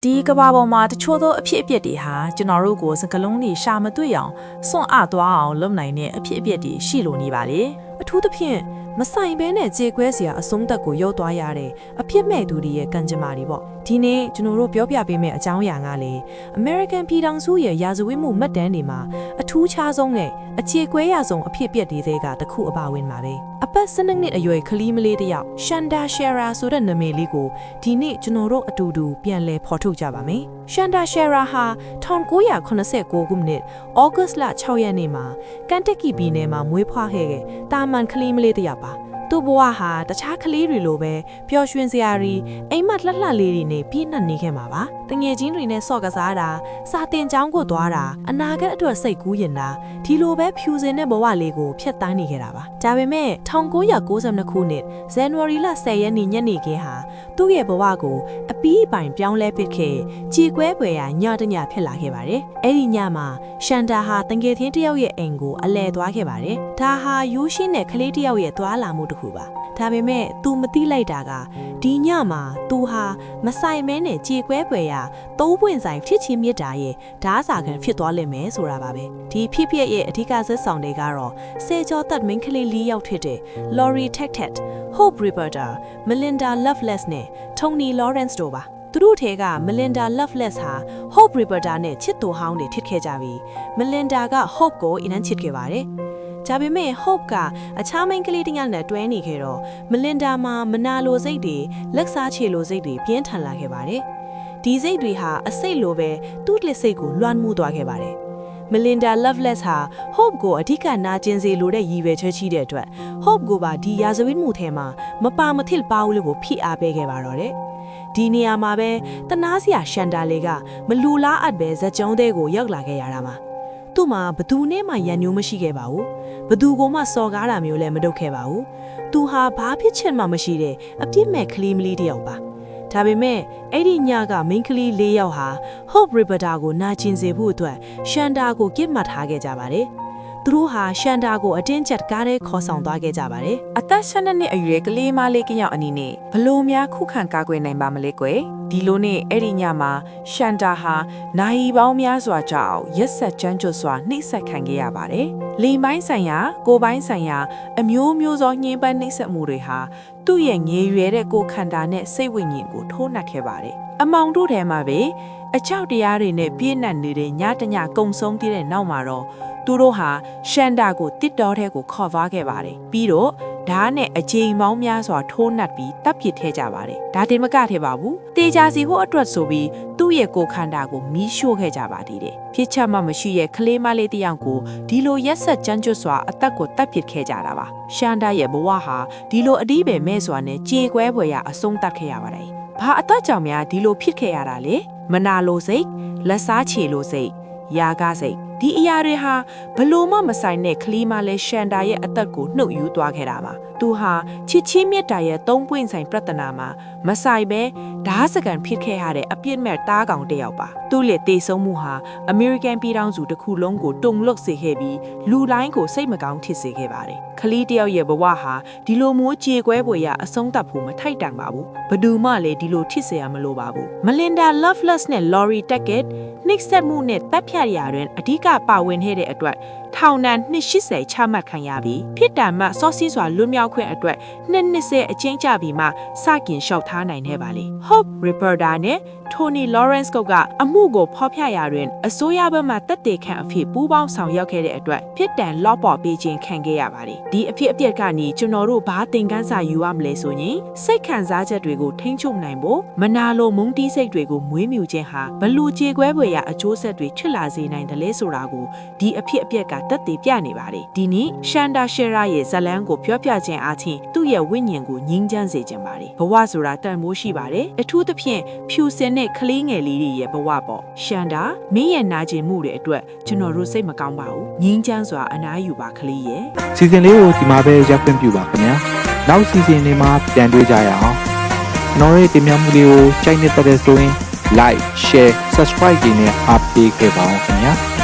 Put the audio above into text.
ဒီကဘာပေါ်မှာတချို့သောအဖြစ်အပျက်တွေဟာကျွန်တော်တို့ကိုစကလုံးတွေရှာမတွေ့အောင်စွန့်အားသွားအောင်လုပ်နိုင်တဲ့အဖြစ်အပျက်တွေရှိလို့နေပါလေအထူးသဖြင့်မဆိုင်ဘဲနဲ့ကြေကွဲစရာအဆုံးသက်ကိုရောက်သွားရတဲ့အဖြစ်မဲ့သူတွေရဲ့ကံကြမ္မာတွေပေါ့ဒီနေ့ကျွန်တော်တို့ပြောပြပေးမယ့်အကြောင်းအရာကလေ American ပြည်ထောင်စုရဲ့ရာဇဝတ်မှုမှတ်တမ်းတွေမှာအထူးခြားဆုံးနဲ့အကြေကွဲရဆုံးအဖြစ်အပျက်တွေကတစ်ခုအပါဝင်ပါပဲအပတ်12နှစ်အရွယ်ကလေးမလေးတစ်ယောက် Shanda Shera ဆိုတဲ့နာမည်လေးကိုဒီနေ့ကျွန်တော်တို့အတူတူပြန်လည်ဖော်ထုတ်ကြပါမယ် Shanda Shera ဟာ1989ခုနှစ် August လ6ရက်နေ့မှာကန်တက်ကီပြည်နယ်မှာမွေးဖွားခဲ့တဲ့တာမန်ကလေးမလေးတစ်ယောက်ပါသူ့ဘဝဟာတခြားကလေးတွေလိုပဲပျော်ရွှင်စရာတွေအိမ်မက်လှလှလေးတွေနဲ့ပြည့်နှက်နေခဲ့မှာပါတငယ်ချင်းတွေနဲ့ဆော့ကစားတာစာတင်ကျောင်းကိုသွားတာအနာဂတ်အတွက်စိတ်ကူးရင်တာဒီလိုပဲဖြူစင်တဲ့ဘဝလေးကိုဖျက်ဆီးနေခဲ့တာပါဒါပေမဲ့1992ခုနှစ် January လ10ရက်နေ့ညနေခင်းဟာသူ့ရဲ့ဘဝကိုအပီးပိုင်ပြောင်းလဲပစ်ခဲ့ကြေကွဲပွေရာညတညဖြစ်လာခဲ့ပါတယ်အဲ့ဒီညမှာရှန်တာဟာတငယ်ချင်းတစ်ယောက်ရဲ့အိမ်ကိုအလဲသွားခဲ့ပါတယ်ဒါဟာရိုးရှင်းတဲ့ကလေးတစ်ယောက်ရဲ့သွားလာမှုတစ်ခုပါဒါပေမဲ့ तू မသိလိုက်တာကဒီညမှာ तू ဟာမဆိုင်မဲနဲ့ကြေကွဲပွေရာသုံးပွင့်ဆိုင်ဖြစ်ချင်းမြစ်တာရဲ့ဓားစာခံဖြစ်သွားလိမ့်မယ်ဆိုတာပါပဲဒီဖြစ်ပျက်ရဲ့အဓိကဇက်ဆောင်တွေကတော့ဆယ်ကျော်သက်မင်းကလေး၄ယောက်ဖြစ်တဲ့ Lori Tackett, Hope Reporter, Melinda Loveless နဲ့ Tony Lawrence တို့ပါသူတို့ထဲက Melinda Loveless ဟာ Hope Reporter နဲ့ချစ်သူဟောင်းတွေဖြစ်ခဲ့ကြပြီး Melinda က Hope ကိုအင်းချစ်ခဲ့ပါတယ်ဒါပေမဲ့ Hope ကအခြားမိန်းကလေးတစ်ယောက်နဲ့တွဲနေခဲ့တော့ Melinda မှာမနာလိုစိတ်တွေလက်စားချေလိုစိတ်တွေပြင်းထန်လာခဲ့ပါတယ်ဒီစိတ်တွေဟာအစိတ်လိုပဲသူ့လက်စိတ်ကိုလွှမ်းမိုးသွားခဲ့ပါတယ်Melinda Loveless ဟာ Hope ကိုအဓိကနာကျင်စေလိုတဲ့ရည်ရွယ်ချက်ရှိတဲ့အတွက် Hope ကိုပါဒီရာဇဝတ်မှုထဲမှာမပါမထစ်ပါဘူးလို့ကိုဖိအားပေးခဲ့ပါတော့တယ်ဒီနေရာမှာပဲတနာစရာရှန်တာလေးကမလူလားအပ်ပဲဇက်ကြောင်းတဲ့ကိုရောက်လာခဲ့ရတာမှာသူ့မှာဘသူနဲ့မှရန်ညိုးမရှိခဲ့ပါဘူးဘသူကမှစော်ကားတာမျိုးလည်းမလုပ်ခဲ့ပါဘူးသူဟာဘာဖြစ်ချင်မှမရှိတဲ့အပြစ်မဲ့ကလေးမလေးတစ်ယောက်ပါဒါပေမဲ့အဲ့ဒီညကမိန်းကလေး၄ယောက်ဟာ Hope Reporter ကိုနာကျင်စေဖို့အတွက်ရှန်တာကိုကစ်မှတ်ထားခဲ့ကြပါတယ်သူတို့ဟာရှန်တာကိုအတင်းကျပ်ကားထဲခေါ်ဆောင်သွားခဲ့ကြပါတယ်အသက်12နှစ်အရွယ်ကလေးမလေးကယောက်အနေနဲ့ဘလို့များခုခံကာကွယ်နိုင်ပါမလဲကွယ်ဒီလိုနဲ့အဲ့ဒီညမှာရှန်တာဟာနိုင်ပေါင်းများစွာကြောင့်ရက်ဆက်ကြမ်းကြုတ်စွာနှိပ်စက်ခံခဲ့ရပါတယ်လိမ်ပိုင်းဆိုင်ရာကိုပိုင်းဆိုင်ရာအမျိုးမျိုးသောညှင်းပန်းနှိပ်စက်မှုတွေဟာသူ့ရဲ့ငြေရွယ်တဲ့ကိုခန္ဓာနဲ့စိတ်ဝိညာဉ်ကိုထိုးနှက်ခဲ့ပါတယ်အမောင်တို့ထဲမှာပဲအချောက်တရားတွေနဲ့ပြည့်နှက်နေတဲ့ညတညကုံဆုံးသေးတဲ့နောက်မှာတော့သူတို့ဟာရှန်တာကိုတစ်တော်ထဲကိုခေါ်သွားခဲ့ပါတယ်ပြီးတော့ဓာတ်နဲ့အကြိမ်ပေါင်းများစွာထိုးနှက်ပြီးတပ်ပစ်ထဲကြပါတယ်ဒါတင်မကထဲပါဘူးတေချာစီဖို့အတွက်ဆိုပြီးသူ့ရဲ့ကိုခန္ဓာကိုမီးရှို့ခဲ့ကြပါသေးတယ်ဖြစ်ချက်မှမရှိရဲ့ကလေးမလေးတစ်ယောက်ကိုဒီလိုရက်ဆက်ကြမ်းကြုတ်စွာအသက်ကိုတပ်ပစ်ခဲ့ကြတာပါရှန်တာရဲ့ဘဝဟာဒီလိုအတိပယ်မဲ့စွာနဲ့ကြေကွဲဖွယ်ရအဆုံးသတ်ခဲ့ရပါတယ်ဘာအသက်ကြောင့်များဒီလိုဖြစ်ခဲ့ရတာလဲမနာလိုစိတ်လက်စားချေလိုစိတ်ယာကစိတ်ဒီအရာတွေဟာဘလို့မှမဆိုင်တဲ့ကလေးမလေးရှန်တာရဲ့အသက်ကိုနှုတ်ယူသွားခဲ့တာပါသူဟာချစ်ချင်းမြတ်တာရဲ့သုံးပွင့်ဆိုင်ပြဿနာမှာမဆိုင်ပဲဓာတ်စကန်ဖြစ်ခဲ့ရတဲ့အပြစ်မဲ့တားကောင်တစ်ယောက်ပါသူ့လက်တေဆုံးမှုဟာအမေရိကန်ပြည်ထောင်စုတစ်ခုလုံးကိုတုန်လှုပ်စေခဲ့ပြီးလူတိုင်းကိုစိတ်မကောင်းဖြစ်စေခဲ့ပါတယ်ကလေးတစ်ယောက်ရဲ့ဘဝဟာဒီလိုမျိုးကြေကွဲပွေရအဆုံးသတ်ဖို့မထိုက်တန်ပါဘူးဘယ်သူမှလည်းဒီလိုဖြစ်เสียမလို့ပါဘူး Melinda Loveless နဲ့ Lori Tackett နှိပ်စက်မှုနဲ့တပ်ဖြတ်ရာတွင်အဓိကပါဝင်ခဲ့တဲ့အတွက်ထောင်ဒဏ်280ချမှတ်ခံရပြီးဖြစ်တံမှစောစီးစွာလွတ်မြောက်ခွင့်အတွက်220အကျဉ်းချပြီးမှစတင်လျှောက်ထားနိုင်ခဲ့ပါလေ Hope Reporter နဲ့ Tony Lawrence ကအမှုကိုဖော်ပြရာတွင်အစိုးရဘက်မှတပ်တေခန့်အဖြစ်ပူးပေါင်းဆောင်ရွက်ခဲ့တဲ့အတွက်ဖြစ်တံလော့ပေါ်ပေးခြင်းခံခဲ့ရပါတယ်ဒီအဖြစ်အပျက်ကနေကျွန်တော်တို့ဘာသင်ခန်းစာယူရမလဲဆိုရင်စိတ်ခံစားချက်တွေကိုထိန်းချုပ်နိုင်ဖို့မနာလိုမုန်းတီးစိတ်တွေကိုမွေးမြူခြင်းဟာဘလူကြေကွဲဖွယ်ရာအကျိုးဆက်တွေဖြစ်လာစေနိုင်တယ်လေဆိုတာကိုဒီအဖြစ်အပျက်ကသက်သေပြနေပါတယ်ဒီနေ့ရှန်တာရှယ်ရာရဲ့ဇလန်းကိုပြောပြခြင်းအားဖြင့်သူ့ရဲ့ဝိညာဉ်ကိုငြိမ်းချမ်းစေခြင်းပါတယ်ဘဝဆိုတာတန်ဖိုးရှိပါတယ်အထူးသဖြင့်ဖြူစင်တဲ့ကလေးငယ်လေးတွေရဲ့ဘဝပေါ့ရှန်တာမင်းရဲ့နာကျင်မှုတွေအတွက်ကျွန်တော်တို့စိတ်မကောင်းပါဘူးငြိမ်းချမ်းစွာအနားယူပါကလေးရဲ့စီစဉ်လေးကိုဒီမှာပဲရပ်ခွင့်ပြုပါခင်ဗျာနောက်စီစဉ်တွေမှာပြန်တွေ့ကြရအောင်ကျွန်တော်ရဲ့တင်ပြမှုလေးကိုကြိုက်နေတဲ့ဆိုရင် like share subscribe တွေနဲ့အားပေးခဲ့ပါအောင်ခင်ဗျာ